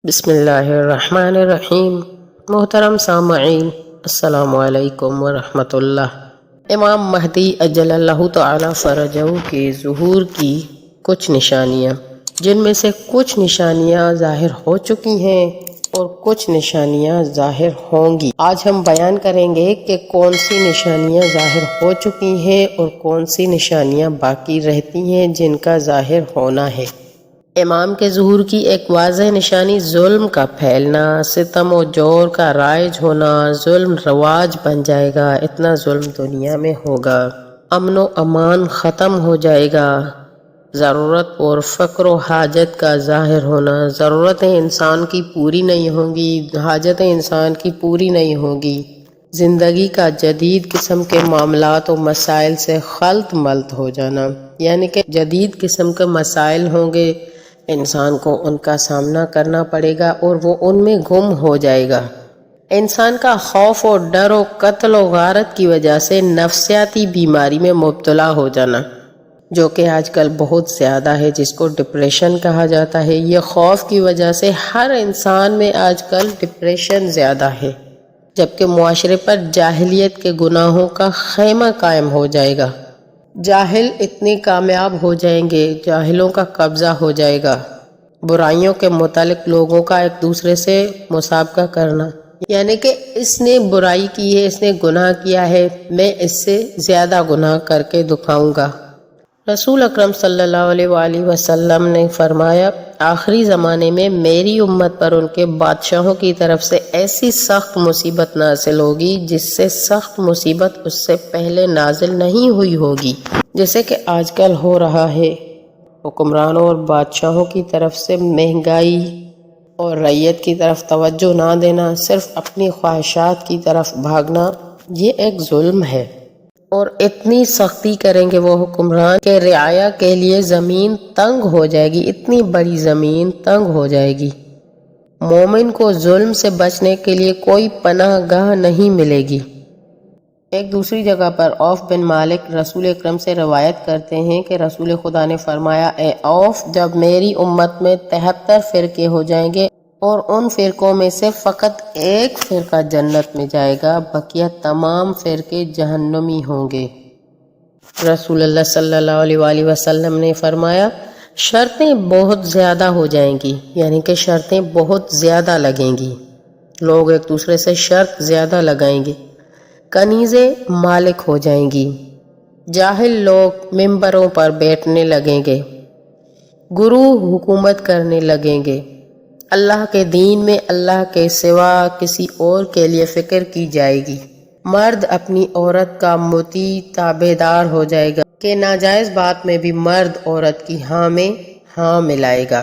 بسم اللہ الرحمن الرحیم۔ محترم سامعین، السلام علیکم ورحمۃ اللہ۔ امام مہدی اجل اللہ تعالی فرجہ کے ظہور کی کچھ نشانیاں، جن میں سے کچھ نشانیاں ظاہر ہو چکی ہیں اور کچھ نشانیاں ظاہر ہوں گی۔ آج ہم بیان کریں گے کہ کون سی نشانیاں ظاہر ہو چکی ہیں اور کون سی نشانیاں باقی رہتی ہیں جن کا ظاہر ہونا ہے۔ امام کے ظہور کی ایک واضح نشانی ظلم کا پھیلنا، ستم و جور کا رائج ہونا، ظلم رواج بن جائے گا، اتنا ظلم دنیا میں ہوگا، امن و امان ختم ہو جائے گا، ضرورت اور فقر و حاجت کا ظاہر ہونا، ضرورتیں انسان کی پوری نہیں ہوں گی، حاجتیں انسان کی پوری نہیں ہوں گی، زندگی کا جدید قسم کے معاملات و مسائل سے خلط ملط ہو جانا، یعنی کہ جدید قسم کے مسائل ہوں گے، انسان کو ان کا سامنا کرنا پڑے گا اور وہ ان میں گم ہو جائے گا۔ انسان کا خوف و ڈر و قتل و غارت کی وجہ سے نفسیاتی بیماری میں مبتلا ہو جانا، جو کہ آج کل بہت زیادہ ہے، جس کو ڈپریشن کہا جاتا ہے۔ یہ خوف کی وجہ سے ہر انسان میں آج کل ڈپریشن زیادہ ہے، جبکہ معاشرے پر جاہلیت کے گناہوں کا خیمہ قائم ہو جائے گا۔ جاہل اتنے کامیاب ہو جائیں گے، جاہلوں کا قبضہ ہو جائے گا۔ برائیوں کے متعلق لوگوں کا ایک دوسرے سے مسابقہ کرنا، یعنی کہ اس نے برائی کی ہے، اس نے گناہ کیا ہے، میں اس سے زیادہ گناہ کر کے دکھاؤں گا۔ رسول اکرم صلی اللہ علیہ وآلہ وسلم نے فرمایا، آخری زمانے میں میری امت پر ان کے بادشاہوں کی طرف سے ایسی سخت مصیبت نازل ہوگی جس سے سخت مصیبت اس سے پہلے نازل نہیں ہوئی ہوگی، جیسے کہ آج کل ہو رہا ہے۔ حکمرانوں اور بادشاہوں کی طرف سے مہنگائی اور رعیت کی طرف توجہ نہ دینا، صرف اپنی خواہشات کی طرف بھاگنا، یہ ایک ظلم ہے۔ اور اتنی سختی کریں گے وہ حکمران کہ رعایا کے لیے زمین تنگ ہو جائے گی، اتنی بڑی زمین تنگ ہو جائے گی۔ مومن کو ظلم سے بچنے کے لیے کوئی پناہ گاہ نہیں ملے گی۔ ایک دوسری جگہ پر عوف بن مالک رسول اکرم سے روایت کرتے ہیں کہ رسول خدا نے فرمایا، اے عوف، جب میری امت میں 73 فرقے ہو جائیں گے اور ان فرقوں میں سے فقط ایک فرقہ جنت میں جائے گا، بقیہ تمام فرقے جہنمی ہوں گے۔ رسول اللہ صلی اللہ علیہ وآلہ وسلم نے فرمایا، شرطیں بہت زیادہ ہو جائیں گی، یعنی کہ شرطیں بہت زیادہ لگیں گی، لوگ ایک دوسرے سے شرط زیادہ لگائیں گے، کنیزیں مالک ہو جائیں گی، جاہل لوگ ممبروں پر بیٹھنے لگیں گے، گروہ حکومت کرنے لگیں گے، اللہ کے دین میں اللہ کے سوا کسی اور کے لیے فکر کی جائے گی، مرد اپنی عورت کا مطیع تابع دار ہو جائے گا کہ ناجائز بات میں بھی مرد عورت کی ہاں میں ہاں ملائے گا،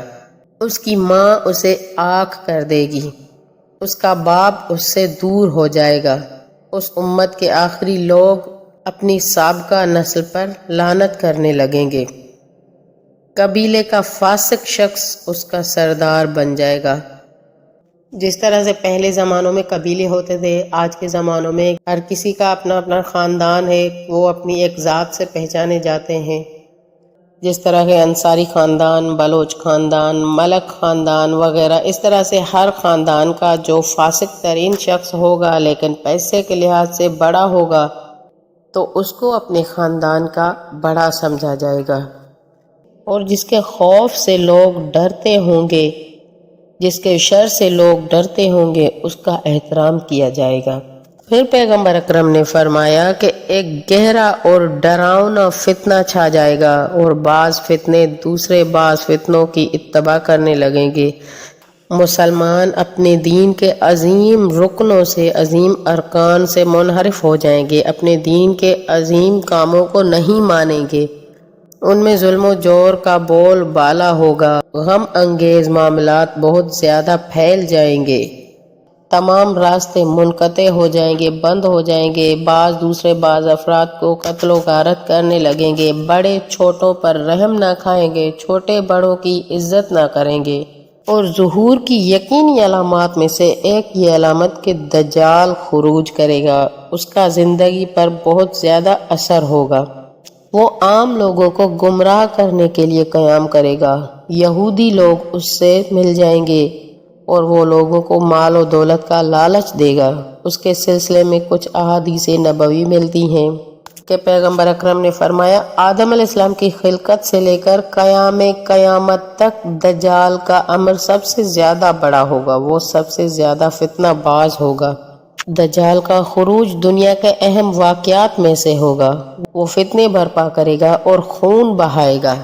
اس کی ماں اسے آنکھ کر دے گی، اس کا باپ اس سے دور ہو جائے گا، اس امت کے آخری لوگ اپنی سابقہ نسل پر لعنت کرنے لگیں گے، قبیلے کا فاسق شخص اس کا سردار بن جائے گا۔ جس طرح سے پہلے زمانوں میں قبیلے ہوتے تھے، آج کے زمانوں میں ہر کسی کا اپنا اپنا خاندان ہے، وہ اپنی ایک ذات سے پہچانے جاتے ہیں، جس طرح کے انصاری خاندان، بلوچ خاندان، ملک خاندان وغیرہ، اس طرح سے ہر خاندان کا جو فاسق ترین شخص ہوگا لیکن پیسے کے لحاظ سے بڑا ہوگا تو اس کو اپنے خاندان کا بڑا سمجھا جائے گا، اور جس کے خوف سے لوگ ڈرتے ہوں گے، جس کے شر سے لوگ ڈرتے ہوں گے، اس کا احترام کیا جائے گا۔ پھر پیغمبر اکرم نے فرمایا کہ ایک گہرا اور ڈراؤنا فتنہ چھا جائے گا، اور بعض فتنے دوسرے بعض فتنوں کی اتباع کرنے لگیں گے۔ مسلمان اپنے دین کے عظیم رکنوں سے، عظیم ارکان سے منحرف ہو جائیں گے، اپنے دین کے عظیم کاموں کو نہیں مانیں گے، ان میں ظلم و جور کا بول بالا ہوگا، غم انگیز معاملات بہت زیادہ پھیل جائیں گے، تمام راستے منقطع ہو جائیں گے، بند ہو جائیں گے، بعض افراد کو قتل و غارت کرنے لگیں گے، بڑے چھوٹوں پر رحم نہ کھائیں گے، چھوٹے بڑوں کی عزت نہ کریں گے، اور ظہور کی یقینی علامات میں سے ایک یہ علامت کہ دجال خروج کرے گا، اس کا زندگی پر بہت زیادہ اثر ہوگا، وہ عام لوگوں کو گمراہ کرنے کے لیے قیام کرے گا، یہودی لوگ اس سے مل جائیں گے، اور وہ لوگوں کو مال و دولت کا لالچ دے گا۔ اس کے سلسلے میں کچھ احادیث نبوی ملتی ہیں کہ پیغمبر اکرم نے فرمایا، آدم علیہ السلام کی خلقت سے لے کر قیامت تک دجال کا امر سب سے زیادہ بڑا ہوگا، وہ سب سے زیادہ فتنہ باز ہوگا۔ دجال کا خروج دنیا کے اہم واقعات میں سے ہوگا۔ وہ فتنے برپا کرے گا اور خون بہائے گا۔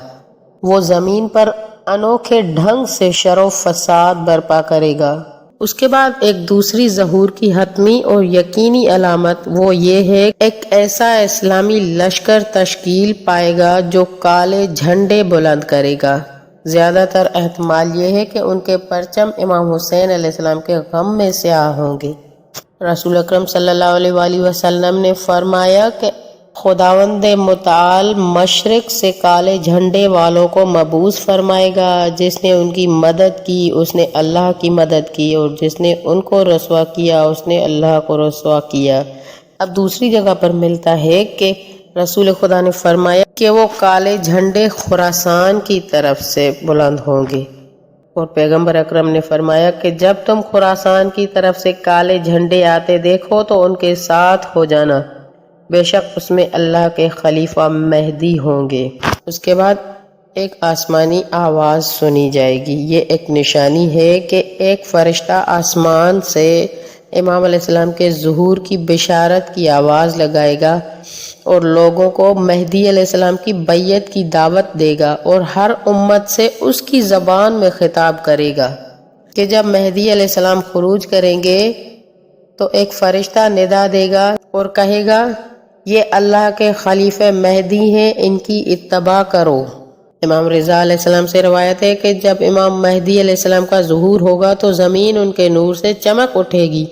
وہ زمین پر انوکھے ڈھنگ سے شر و فساد برپا کرے گا۔ اس کے بعد ایک دوسری ظہور کی حتمی اور یقینی علامت وہ یہ ہے کہ ایک ایسا اسلامی لشکر تشکیل پائے گا جو کالے جھنڈے بلند کرے گا۔ زیادہ تر احتمال یہ ہے کہ ان کے پرچم امام حسین علیہ السلام کے غم میں سیاہ ہوں گے۔ رسول اکرم صلی اللہ علیہ وآلہ وسلم نے فرمایا کہ خداوند متعال مشرق سے کالے جھنڈے والوں کو مبعوث فرمائے گا۔ جس نے ان کی مدد کی اس نے اللہ کی مدد کی، اور جس نے ان کو رسوا کیا اس نے اللہ کو رسوا کیا۔ اب دوسری جگہ پر ملتا ہے کہ رسول خدا نے فرمایا کہ وہ کالے جھنڈے خراسان کی طرف سے بلند ہوں گے، اور پیغمبر اکرم نے فرمایا کہ جب تم خراسان کی طرف سے کالے جھنڈے آتے دیکھو تو ان کے ساتھ ہو جانا، بے شک اس میں اللہ کے خلیفہ مہدی ہوں گے۔ اس کے بعد ایک آسمانی آواز سنی جائے گی۔ یہ ایک نشانی ہے کہ ایک فرشتہ آسمان سے امام علیہ السلام کے ظہور کی بشارت کی آواز لگائے گا اور لوگوں کو مہدی علیہ السلام کی بیعت کی دعوت دے گا، اور ہر امت سے اس کی زبان میں خطاب کرے گا کہ جب مہدی علیہ السلام خروج کریں گے تو ایک فرشتہ ندا دے گا اور کہے گا، یہ اللہ کے خلیفہ مہدی ہیں، ان کی اتباع کرو۔ امام رضا علیہ السلام سے روایت ہے کہ جب امام مہدی علیہ السلام کا ظہور ہوگا تو زمین ان کے نور سے چمک اٹھے گی۔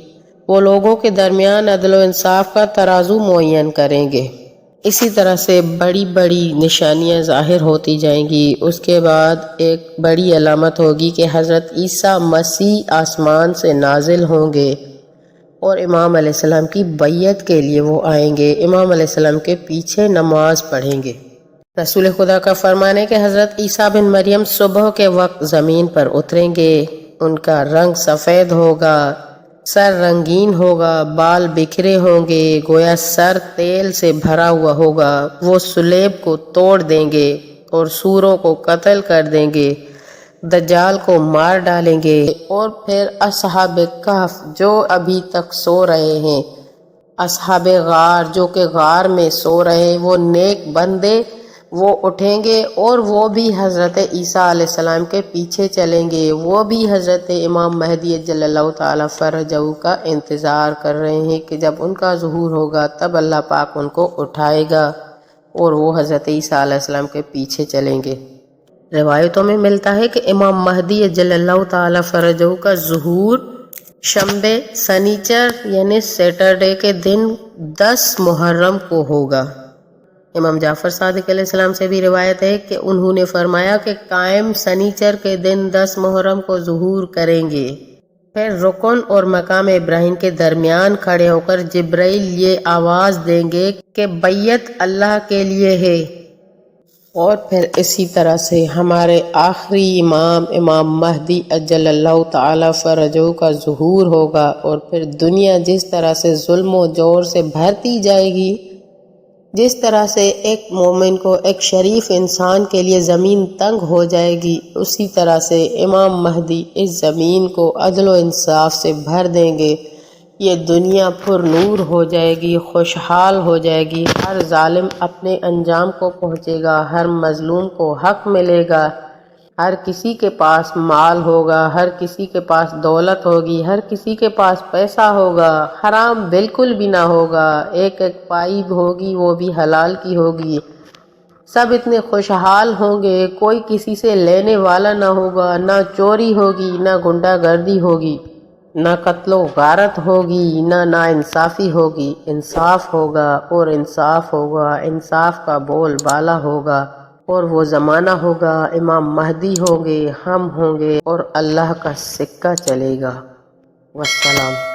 وہ لوگوں کے درمیان عدل و انصاف کا ترازو معین کریں گے۔ اسی طرح سے بڑی بڑی نشانیاں ظاہر ہوتی جائیں گی۔ اس کے بعد ایک بڑی علامت ہوگی کہ حضرت عیسیٰ مسیح آسمان سے نازل ہوں گے اور امام علیہ السلام کی بیعت کے لیے وہ آئیں گے، امام علیہ السلام کے پیچھے نماز پڑھیں گے۔ رسول خدا کا فرمان ہے کہ حضرت عیسیٰ بن مریم صبح کے وقت زمین پر اتریں گے۔ ان کا رنگ سفید ہوگا، سر رنگین ہوگا، بال بکھرے ہوں گے، گویا سر تیل سے بھرا ہوا ہوگا۔ وہ صلیب کو توڑ دیں گے اور سوروں کو قتل کر دیں گے، دجال کو مار ڈالیں گے، اور پھر اصحاب کہف جو ابھی تک سو رہے ہیں، اصحاب غار جو کہ غار میں سو رہے، وہ نیک بندے وہ اٹھیں گے اور وہ بھی حضرت عیسیٰ علیہ السلام کے پیچھے چلیں گے۔ وہ بھی حضرت امام مہدی جل اللہ تعالی فرجہ کا انتظار کر رہے ہیں کہ جب ان کا ظہور ہوگا تب اللہ پاک ان کو اٹھائے گا اور وہ حضرت عیسیٰ علیہ السلام کے پیچھے چلیں گے۔ روایتوں میں ملتا ہے کہ امام مہدی جل اللہ تعالی فرجہ کا ظہور شنبے سنیچر یعنی سیٹرڈے کے دن 10 محرم کو ہوگا۔ امام جعفر صادق علیہ السلام سے بھی روایت ہے کہ انہوں نے فرمایا کہ قائم سنیچر کے دن 10 محرم کو ظہور کریں گے۔ پھر رکن اور مقام ابراہیم کے درمیان کھڑے ہو کر جبرائیل یہ آواز دیں گے کہ بیعت اللہ کے لیے ہے، اور پھر اسی طرح سے ہمارے آخری امام امام مہدی اجل اللہ تعالی فرجہ کا ظہور ہوگا، اور پھر دنیا جس طرح سے ظلم و جور سے بھرتی جائے گی، جس طرح سے ایک مومن کو، ایک شریف انسان کے لیے زمین تنگ ہو جائے گی، اسی طرح سے امام مہدی اس زمین کو عدل و انصاف سے بھر دیں گے۔ یہ دنیا پر نور ہو جائے گی، خوشحال ہو جائے گی، ہر ظالم اپنے انجام کو پہنچے گا، ہر مظلوم کو حق ملے گا، ہر کسی کے پاس مال ہوگا، ہر کسی کے پاس دولت ہوگی، ہر کسی کے پاس پیسہ ہوگا، حرام بالکل بھی نہ ہوگا، ایک ایک پائی ہوگی وہ بھی حلال کی ہوگی، سب اتنے خوشحال ہوں گے، کوئی کسی سے لینے والا نہ ہوگا، نہ چوری ہوگی، نہ غنڈہ گردی ہوگی، نہ قتل و غارت ہوگی، نہ ناانصافی ہوگی، انصاف ہوگا اور انصاف ہوگا، انصاف کا بول بالا ہوگا، اور وہ زمانہ ہوگا، امام مہدی ہوں گے، ہم ہوں گے، اور اللہ کا سکہ چلے گا۔ والسلام۔